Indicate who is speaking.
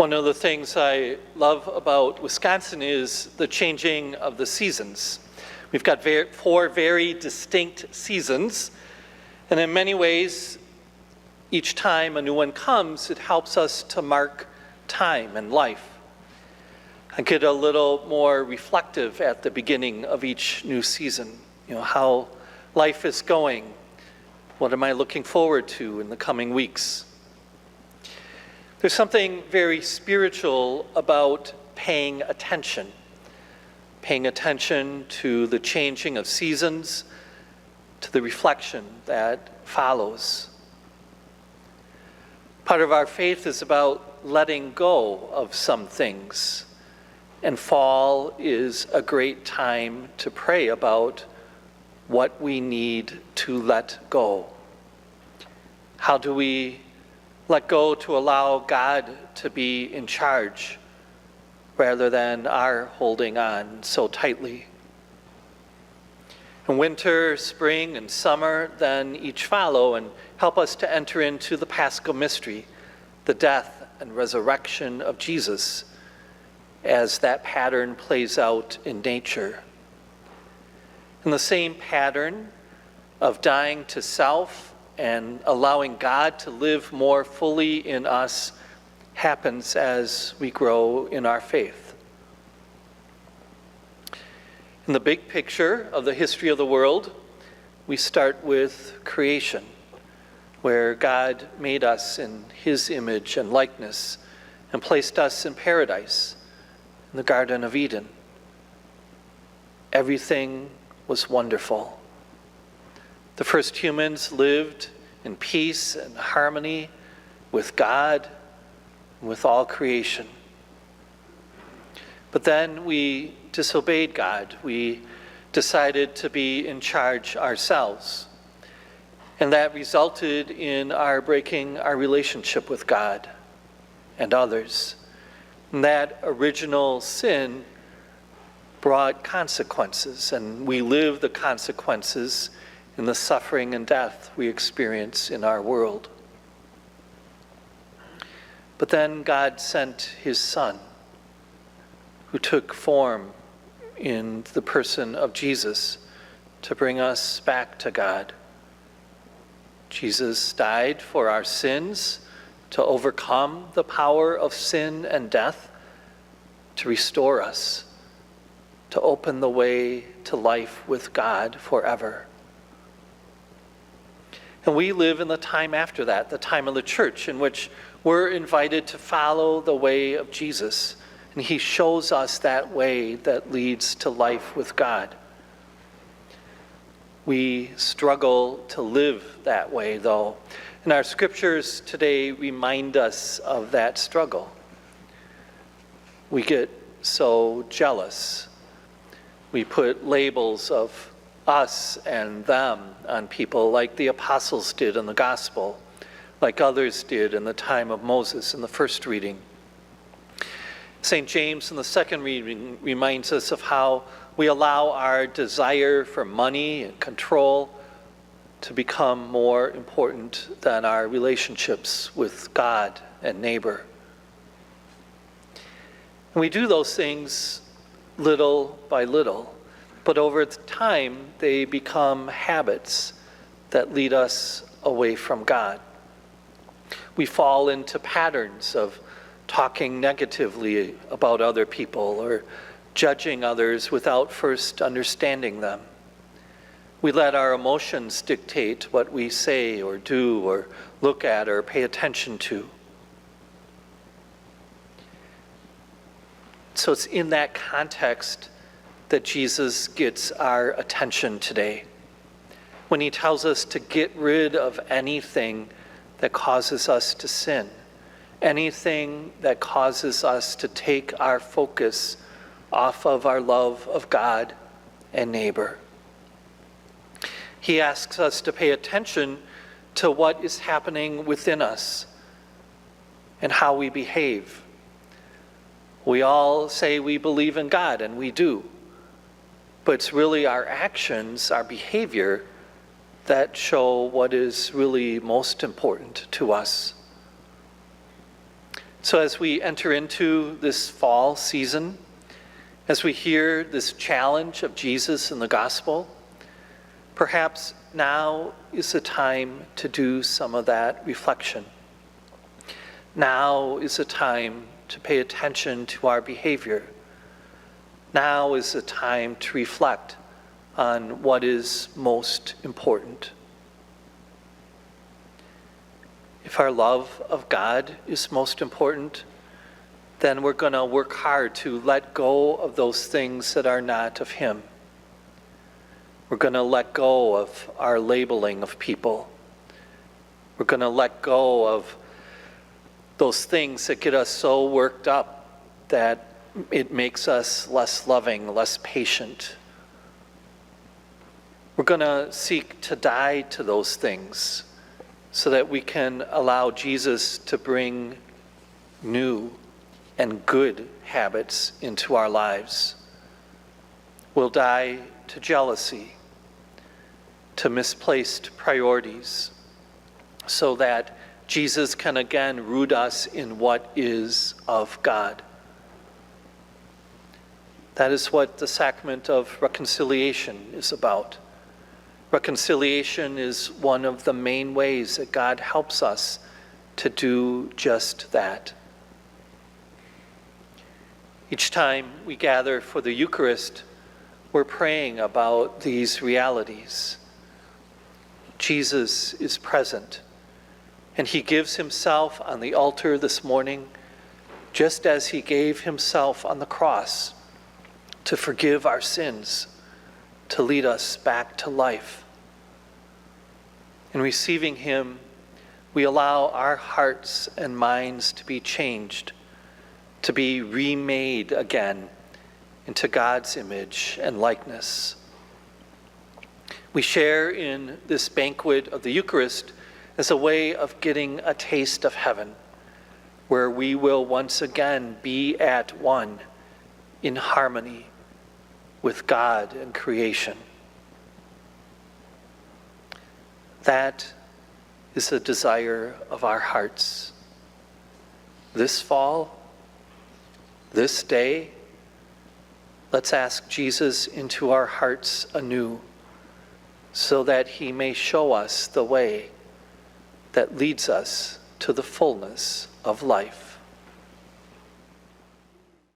Speaker 1: One of the things I love about Wisconsin is the changing of the seasons. We've got four very distinct seasons, and in many ways, each time a new one comes, it helps us to mark time and life. I get a little more reflective at the beginning of each new season, how life is going. What am I looking forward to in the coming weeks? There's something very spiritual about paying attention to the changing of seasons, to the reflection that follows. Part of our faith is about letting go of some things, and fall is a great time to pray about what we need to let go. How do we let go to allow God to be in charge rather than our holding on so tightly? And winter, spring, and summer then each follow and help us to enter into the Paschal mystery, the death and resurrection of Jesus, as that pattern plays out in nature. And the same pattern of dying to self and allowing God to live more fully in us happens as we grow in our faith. In the big picture of the history of the world, we start with creation, where God made us in his image and likeness and placed us in paradise, in the Garden of Eden. Everything was wonderful. The first humans lived in peace and harmony with God and with all creation. But then we disobeyed God. We decided to be in charge ourselves. And that resulted in our breaking our relationship with God and others. And that original sin brought consequences, and we live the consequences in the suffering and death we experience in our world. But then God sent his Son, who took form in the person of Jesus to bring us back to God. Jesus died for our sins, to overcome the power of sin and death, to restore us, to open the way to life with God forever. And we live in the time after that, the time of the church, in which we're invited to follow the way of Jesus. And he shows us that way that leads to life with God. We struggle to live that way, though. And our scriptures today remind us of that struggle. We get so jealous. We put labels of us and them on people like the apostles did in the gospel, like others did in the time of Moses in the first reading. St. James in the second reading reminds us of how we allow our desire for money and control to become more important than our relationships with God and neighbor. And we do those things little by little, but over time they become habits that lead us away from God. We fall into patterns of talking negatively about other people or judging others without first understanding them. We let our emotions dictate what we say or do or look at or pay attention to. So it's in that context that Jesus gets our attention today, when he tells us to get rid of anything that causes us to sin, anything that causes us to take our focus off of our love of God and neighbor. He asks us to pay attention to what is happening within us and how we behave. We all say we believe in God, and we do. But it's really our actions, our behavior, that show what is really most important to us. So as we enter into this fall season, as we hear this challenge of Jesus in the gospel, perhaps now is the time to do some of that reflection. Now is the time to pay attention to our behavior. Now is the time to reflect on what is most important. If our love of God is most important, then we're going to work hard to let go of those things that are not of Him. We're going to let go of our labeling of people. We're going to let go of those things that get us so worked up that it makes us less loving, less patient. We're going to seek to die to those things so that we can allow Jesus to bring new and good habits into our lives. We'll die to jealousy, to misplaced priorities, so that Jesus can again root us in what is of God. That is what the sacrament of reconciliation is about. Reconciliation is one of the main ways that God helps us to do just that. Each time we gather for the Eucharist, we're praying about these realities. Jesus is present, and He gives Himself on the altar this morning, just as He gave Himself on the cross to forgive our sins, to lead us back to life. In receiving Him, we allow our hearts and minds to be changed, to be remade again into God's image and likeness. We share in this banquet of the Eucharist as a way of getting a taste of heaven, where we will once again be at one in harmony with God and creation. That is the desire of our hearts. This fall, this day, let's ask Jesus into our hearts anew, so that He may show us the way that leads us to the fullness of life.